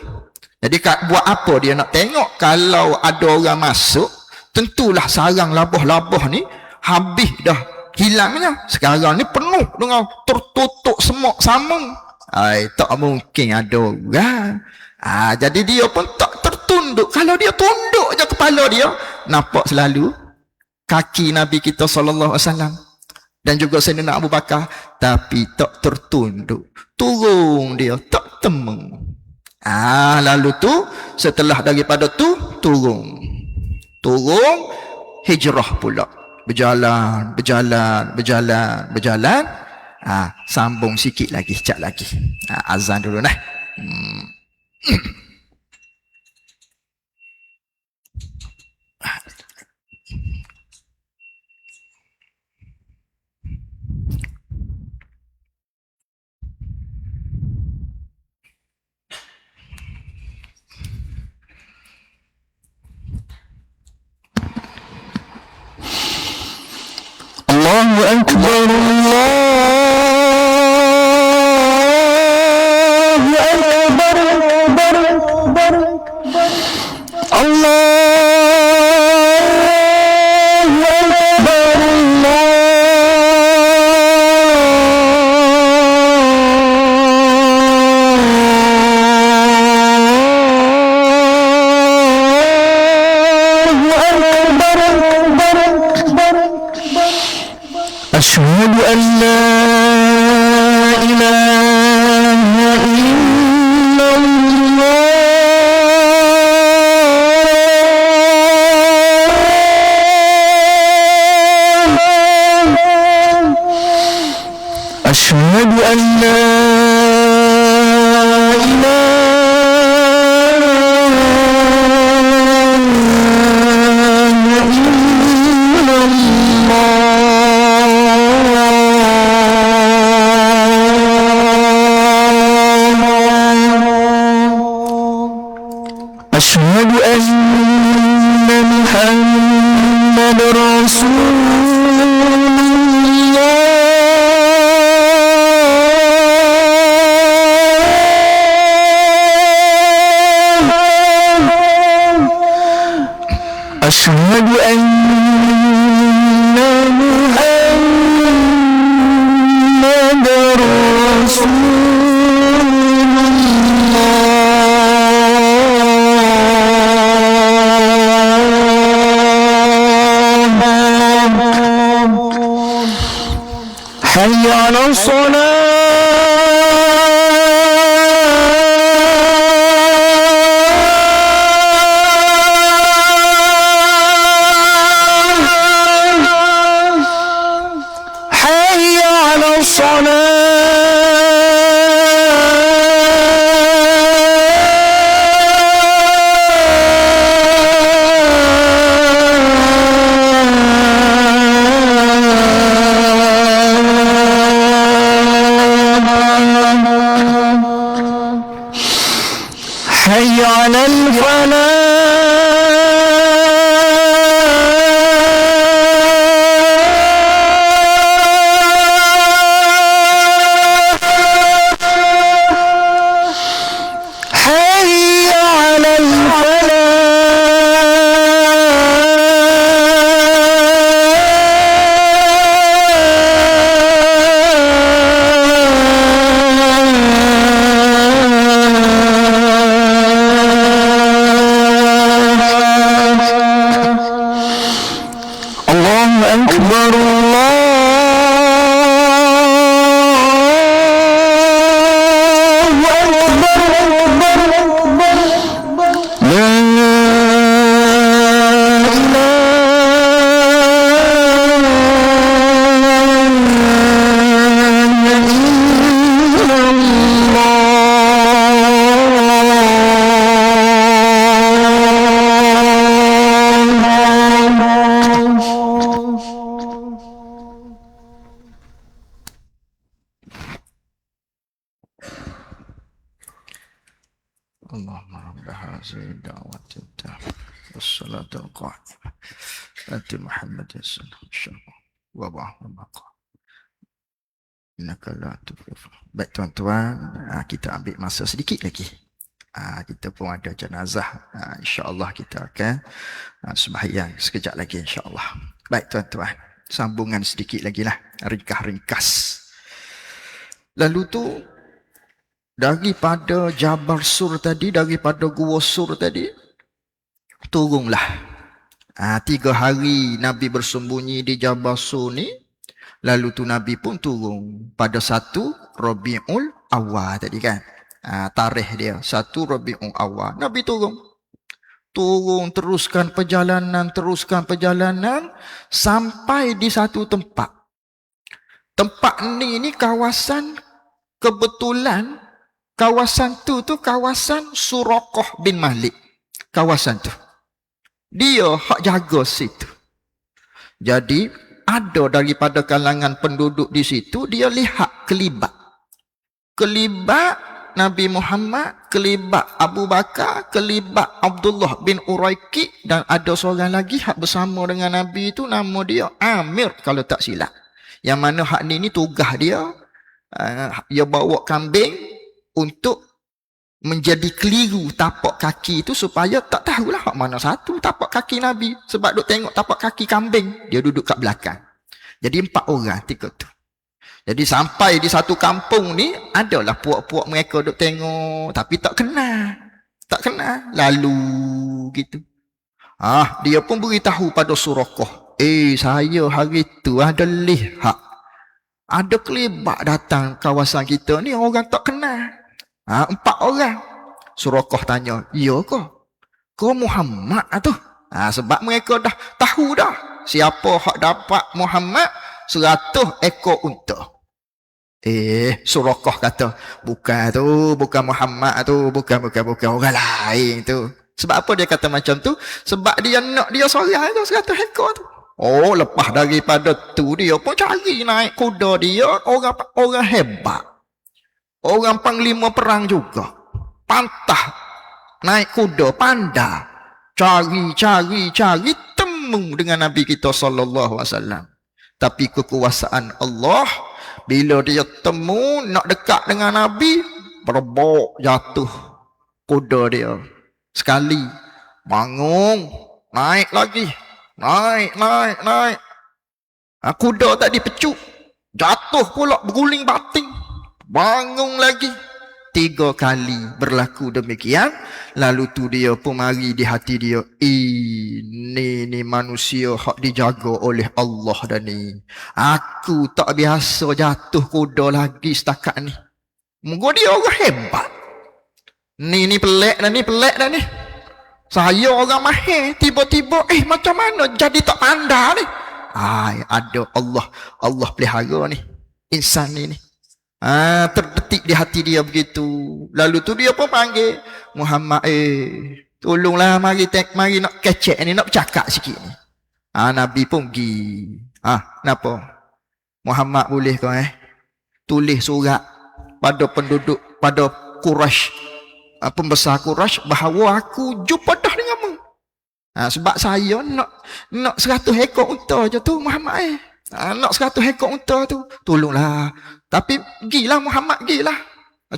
Jadi buat apa dia nak tengok? Kalau ada orang masuk, tentulah sarang labah-labah ni habis dah hilangnya. Sekarang ni penuh dengan tertutup semok samung. Tak mungkin ada orang. Jadi dia pun tak tertunduk. Kalau dia tunduk je kepala dia, nampak selalu kaki Nabi kita SAW dan juga Sayyidina Abu Bakar, tapi tak tertunduk. Turun dia, tak temu. Lalu tu, setelah daripada tu, turun hijrah pula. Berjalan. Sambung sikit lagi, sekejap lagi. Azan dulu nah.
Allahu Akbar, Allahu Akbar, Allahu Akbar, أشهد أن لا إله إلا الله أشهد أن لا أشهد أن محمد رسول الله أشهد أن محمد رسول حي على الصلاة حي على حي على الفلاح حي على الله أكبر الله
Allahumma rabb hazihi da'wati wassalatul qa'imah ati Muhammad sallallahu wa baraka. Innaka la tughfir. Baik tuan-tuan, kita ambil masa sedikit lagi. Kita pun ada jenazah. InsyaAllah kita akan sembahyang sekejap lagi insyaAllah. Baik tuan-tuan, sambungan sedikit lagi lah. Ringkas. Lalu tu, daripada Jabal Sur tadi, daripada Gua Sur tadi, turunlah. 3 hari Nabi bersembunyi di Jabal Sur ni. Lalu tu Nabi pun turun pada 1 Rabiul Awal tadi kan. Tarikh dia 1 Rabiul Awal. Nabi turun. Teruskan perjalanan sampai di satu tempat. Tempat ni kawasan, kebetulan kawasan tu kawasan Suraqah bin Malik. Kawasan tu. Dia hak jaga situ. Jadi ada daripada kalangan penduduk di situ, dia lihat kelibat Nabi Muhammad, kelibat Abu Bakar, kelibat Abdullah bin Uraiki, dan ada seorang lagi hak bersama dengan Nabi itu, nama dia Amir kalau tak silap. Yang mana hak ni tugas dia, dia bawa kambing untuk menjadi keliru tapak kaki itu supaya tak tahulah hak mana satu tapak kaki Nabi. Sebab duk tengok tapak kaki kambing, dia duduk kat belakang. Jadi 4 orang tiga tu. Jadi sampai di satu kampung ni, adalah puak-puak mereka duk tengok, tapi tak kenal. Lalu gitu. Dia pun beritahu pada Suraqah, saya hari tu ada lihat ada kelibat datang kawasan kita ni, orang tak kenal. 4 orang. Suraqah tanya, ya ke? Kau Muhammad tu? Sebab mereka dah tahu dah siapa hak dapat Muhammad 100 ekor unta. Suraqah kata, bukan Muhammad tu, bukan orang lain tu. Sebab apa dia kata macam tu? Sebab dia nak dia seorang tu 100 ekor tu. Lepas daripada tu dia pun cari naik kuda dia, orang hebat. Orang panglima perang juga. Pantah naik kuda, pandai. Cari, temu dengan Nabi kita sallallahu alaihi wasallam. Tapi kekuasaan Allah, bila dia temu nak dekat dengan Nabi, berbok jatuh kuda dia. Sekali bangun, naik lagi. Naik. Kuda tadi pecuk, jatuh pula berguling bating. Bangun lagi. 3 kali berlaku demikian. Lalu tu dia pun mari di hati dia, ini manusia hak dijaga oleh Allah dah ni. Aku tak biasa jatuh kuda lagi setakat ni. Moga dia orang hebat. Ni pelik dah ni. Saya orang mahir, tiba-tiba macam mana jadi tak pandai ni. Ada Allah pelihara ni insan ni. Terdetik di hati dia begitu. Lalu tu dia pun panggil Muhammad, tolonglah mari nak kecek ni, nak bercakap sikit ni. Nabi pun pergi. Kenapa? Muhammad boleh kau tulis surat pada penduduk, pada Quraisy, pembesar Quraisy, bahawa aku jumpa dah denganmu. Sebab saya nak 100 ekor unta je tu Muhammad. Nak 100 ekor unta tu, tolonglah. Tapi gilah Muhammad, gilah.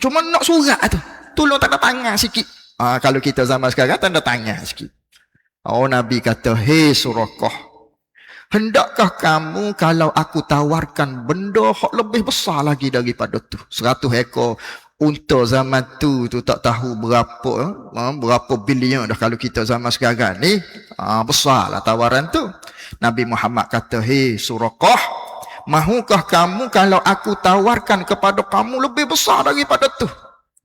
Cuma nak surat tu, tolong tanda tangan sikit. Kalau kita zaman sekarang, tanda tangan sikit. Nabi kata, hei Suraqah, hendakkah kamu kalau aku tawarkan benda hak lebih besar lagi daripada tu? 100 ekor unta zaman tu tak tahu berapa bilion dah kalau kita zaman sekarang ni. Besarlah tawaran tu. Nabi Muhammad kata, hei Suraqah, mahukah kamu kalau aku tawarkan kepada kamu lebih besar daripada tu?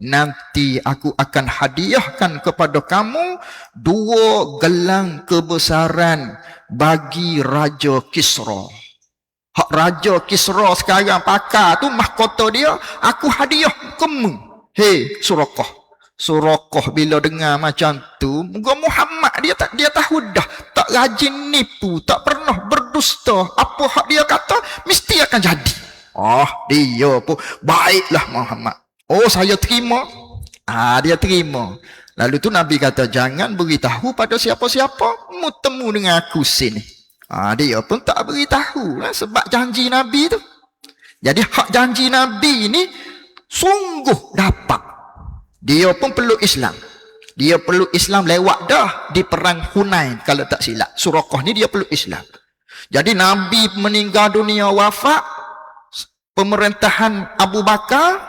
Nanti aku akan hadiahkan kepada kamu 2 gelang kebesaran bagi Raja Kisra. Hak Raja Kisra sekarang pakai tu, mahkota dia, aku hadiah kamu. Hei Suraqah bila dengar macam tu, moga Muhammad dia tahu dah, tak rajin nipu, tak pernah berdusta. Apa hak dia kata mesti akan jadi. Dia pun baiklah Muhammad. Saya terima. Dia terima. Lalu tu Nabi kata, jangan beritahu pada siapa-siapa, mu temu dengan aku sini. Dia pun tak beritahu lah, sebab janji Nabi tu. Jadi hak janji Nabi ni sungguh dapat. Dia pun perlu Islam. Dia perlu Islam lewat dah di perang Hunain kalau tak silap. Suraqah ni dia perlu Islam. Jadi Nabi meninggal dunia, wafat, pemerintahan Abu Bakar,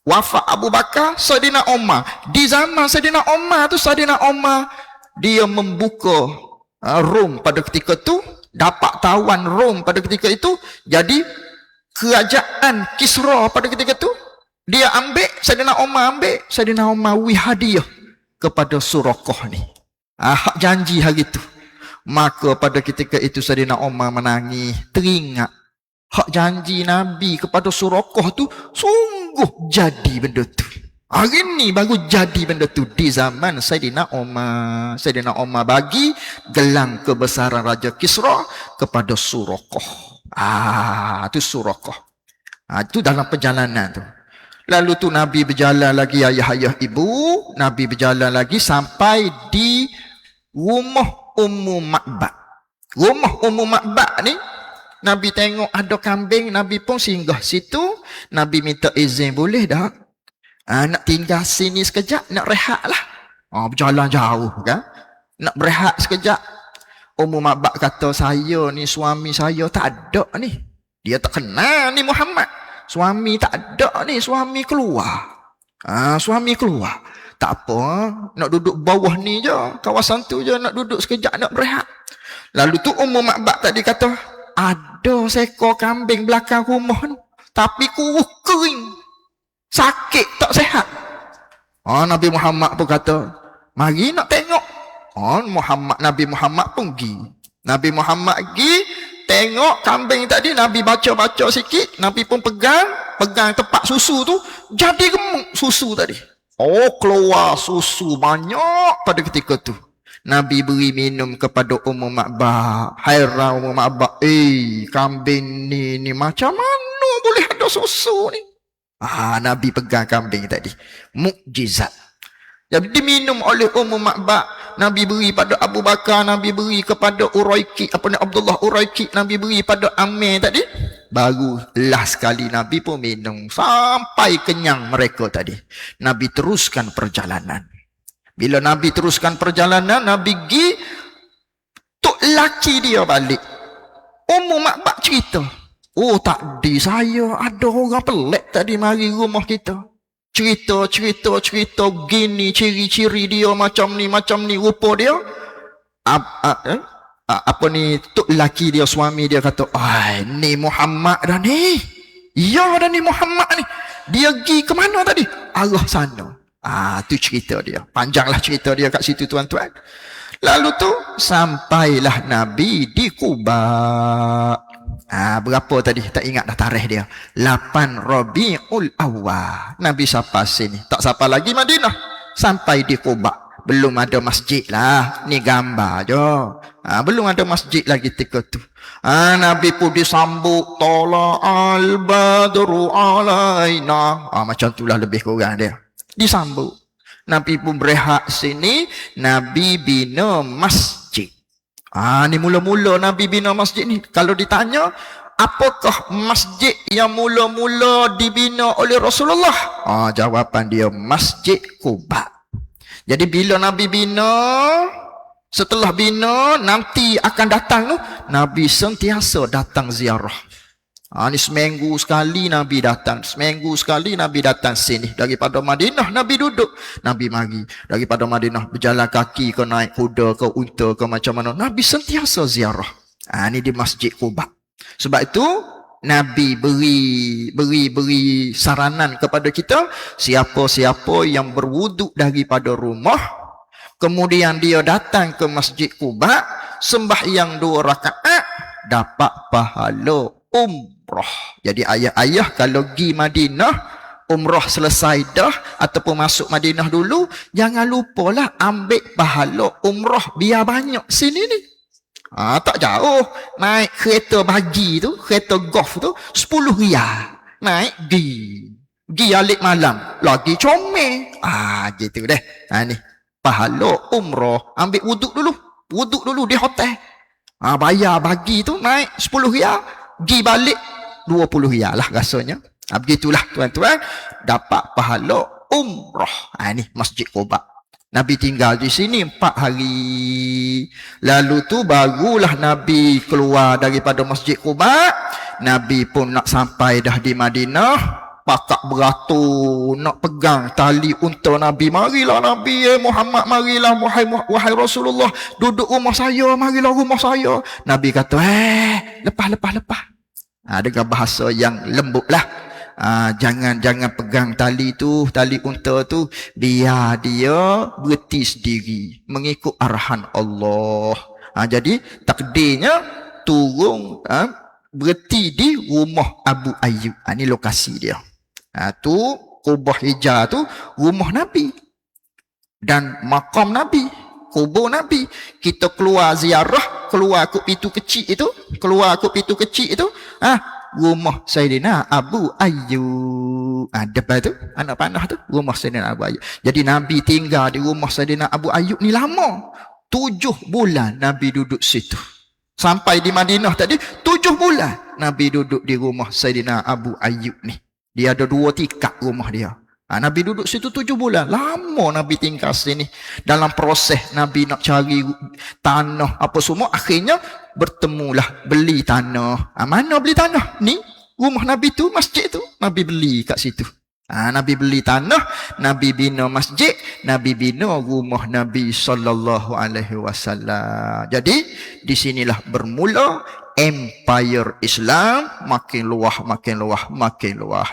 wafat Abu Bakar, Saidina Umar. Di zaman Saidina Umar tu, Saidina Umar dia membuka Rom pada ketika tu, dapat tawan Rom pada ketika itu. Jadi kerajaan Kisra pada ketika tu dia ambil, Saidina Umar ambil, Saidina Umar hadiah kepada Suraqah ni. Hak janji hari tu. Maka pada ketika itu Saidina Umar menangis, teringat hak janji Nabi kepada Suraqah tu sungguh jadi benda tu. Hari ni baru jadi benda tu di zaman Saidina Umar. Saidina Umar bagi gelang kebesaran Raja Kisra kepada Suraqah. Tu Suraqah. Itu dalam perjalanan tu. Lalu tu Nabi berjalan lagi, ayah-ayah ibu, Nabi berjalan lagi sampai di rumah Ummu Ma'bad. Rumah Ummu Ma'bad ni, Nabi tengok ada kambing, Nabi pun singgah situ. Nabi minta izin, boleh tak? Nak tinggal sini sekejap, nak rehat lah. Berjalan jauh kan? Nak berehat sekejap. Ummu Ma'bad kata, saya ni suami saya tak ada ni. Dia tak kenal ni Muhammad. Suami tak ada ni, suami keluar. Suami keluar. Tak apa, nak duduk bawah ni je, kawasan tu je, nak duduk sekejap, nak berehat. Lalu tu Ummu Ma'bad tadi kata, ada seekor kambing belakang rumah ni, tapi kurus kering, sakit, tak sihat. Nabi Muhammad pun kata, mari nak tengok. Nabi Muhammad pun pergi. Nabi Muhammad pergi, tengok kambing tadi, Nabi baca-baca sikit, Nabi pun pegang tempat susu tu, jadi gemuk susu tadi. Keluar susu banyak pada ketika tu. Nabi beri minum kepada Ummu Ma'bad. Hairan Ummu Ma'bad, kambing ni macam mana boleh ada susu ni? Nabi pegang kambing tadi. Mukjizat. Jadi diminum oleh Ummu Ma'bad. Nabi beri pada Abu Bakar, Nabi beri kepada Abdullah Uraiki, Nabi beri pada Amir tadi. Baru last sekali Nabi pun minum sampai kenyang mereka tadi. Nabi teruskan perjalanan. Bila Nabi teruskan perjalanan, Nabi pergi, tok laki dia balik. Ummu Ma'bad cerita, tadi saya ada orang pelik tadi mari rumah kita. Cerita gini, ciri-ciri dia macam ni rupa dia. Tok laki dia, suami dia kata, ni Muhammad dah ni. Ya dah ni Muhammad ni. Dia pergi ke mana tadi? Arah sana. Tu cerita dia. Panjanglah cerita dia kat situ tuan-tuan. Lalu tu sampailah Nabi di Quba. Berapa tadi? Tak ingat dah tarikh dia. 8 Rabiul Awwal. Nabi sampai sini. Tak sampai lagi Madinah. Sampai di Quba. Belum ada masjid lah. Ni gambar je. Belum ada masjid lagi ketika tu. Nabi pun disambut. Tala'al badru alaina. Macam itulah lebih kurang dia. Disambut. Nabi pun berehat sini. Nabi bina masjid. Ni mula-mula Nabi bina masjid ni. Kalau ditanya, apakah masjid yang mula-mula dibina oleh Rasulullah? Jawapan dia, Masjid Quba. Jadi bila Nabi bina, setelah bina, nanti akan datang tu, Nabi sentiasa datang ziarah. Ni seminggu sekali Nabi datang. Seminggu sekali Nabi datang sini. Daripada Madinah Nabi duduk, Nabi mari. Daripada Madinah berjalan kaki ke, naik kuda ke, unta ke, macam mana, Nabi sentiasa ziarah. Ni di Masjid Quba. Sebab itu Nabi beri saranan kepada kita, siapa-siapa yang berwuduk daripada rumah, kemudian dia datang ke Masjid Quba, sembahyang 2 rakaat, dapat pahala umrah. Jadi ayah-ayah kalau pergi Madinah, umrah selesai dah ataupun masuk Madinah dulu, jangan lupalah ambil pahala umrah biar banyak sini ni. Tak jauh. Naik kereta bagi tu, kereta golf tu, 10 riyal. Naik pergi alik malam, lagi comel. Gitu deh. Ni pahala umrah. Ambil wuduk dulu di hotel. Bayar bagi tu naik 10 riyal, pergi balik 20 riyal lah rasanya. Begitulah tuan-tuan, dapat pahala umrah. Ni Masjid Quba. Nabi tinggal di sini 4 hari. Lalu tu barulah Nabi keluar daripada Masjid Quba. Nabi pun nak sampai dah di Madinah. Pakak beratur nak pegang tali unta Nabi. Marilah Nabi Muhammad, marilah wahai Rasulullah, duduk rumah saya, marilah rumah saya. Nabi kata, lepas. Dengan bahasa yang lembut lah. Jangan pegang tali unta tu, biar dia berhenti sendiri mengikut arahan Allah. Jadi takdirnya turun berhenti di rumah Abu Ayyub. Ni lokasi dia. Tu Kubah Hijau tu rumah Nabi dan makam Nabi, kubur Nabi. Kita keluar ziarah, keluar ke pintu kecil itu, rumah Sayyidina Abu Ayyub. Depan tu, anak panah tu, rumah Sayyidina Abu Ayyub. Jadi Nabi tinggal di rumah Sayyidina Abu Ayyub ni lama. 7 bulan Nabi duduk situ. Sampai di Madinah tadi, 7 bulan Nabi duduk di rumah Sayyidina Abu Ayyub ni. Dia ada 2 tingkat rumah dia. Nabi duduk situ 7 bulan. Lama Nabi tinggal sini. Dalam proses Nabi nak cari tanah apa semua, akhirnya bertemulah beli tanah. Mana beli tanah? Ni rumah Nabi tu, masjid tu. Nabi beli kat situ. Nabi beli tanah, Nabi bina masjid, Nabi bina rumah Nabi sallallahu alaihi wasallam. Jadi di sinilah bermula empire Islam, makin luah.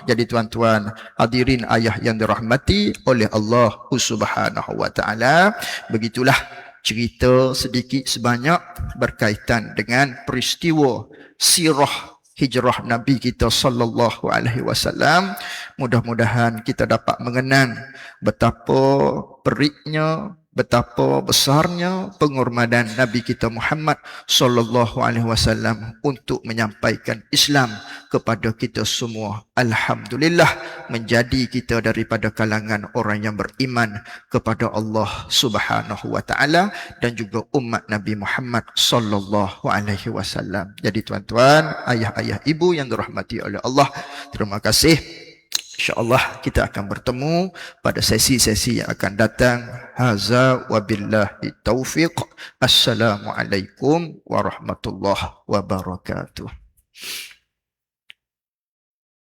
Jadi tuan-tuan hadirin ayah yang dirahmati oleh Allah Subhanahu wa taala, begitulah cerita sedikit sebanyak berkaitan dengan peristiwa sirah hijrah Nabi kita sallallahu alaihi wasallam. Mudah-mudahan kita dapat mengenang betapa periknya, betapa besarnya pengorbanan Nabi kita Muhammad sallallahu alaihi wasallam untuk menyampaikan Islam kepada kita semua. Alhamdulillah, menjadi kita daripada kalangan orang yang beriman kepada Allah Subhanahu wa taala dan juga umat Nabi Muhammad sallallahu alaihi wasallam. Jadi tuan-tuan, ayah-ayah, ibu yang dirahmati oleh Allah, terima kasih. InsyaAllah kita akan bertemu pada sesi-sesi yang akan datang. Haza wa billahi taufiq. Assalamualaikum warahmatullahi wabarakatuh.